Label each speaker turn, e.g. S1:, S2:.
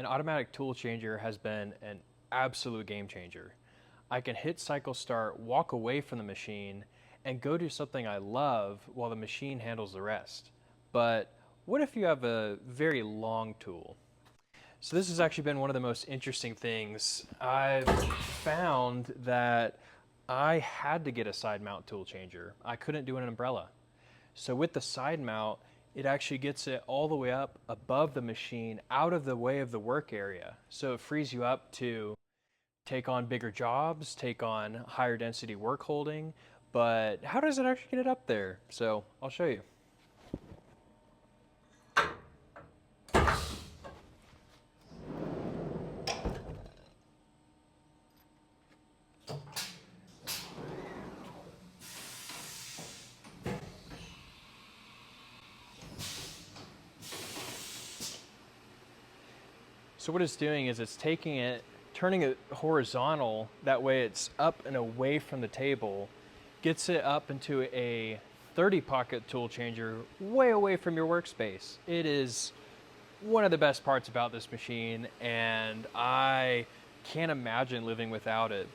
S1: An automatic tool changer has been an absolute game changer. I can hit cycle start, walk away from the machine, and go do something I love while the machine handles the rest. But what if you have a very long tool? So this has actually been one of the most interesting things. I've found that I had to get a side mount tool changer. I couldn't do an umbrella. So with the side mount, it actually gets it all the way up above the machine, out of the way of the work area. So it frees you up to take on bigger jobs, take on higher density work holding. But how does it actually get it up there? So I'll show you. So what it's doing is it's taking it, turning it horizontal, that way it's up and away from the table, gets it up into a 30 pocket tool changer way away from your workspace. It is one of the best parts about this machine, and I can't imagine living without it.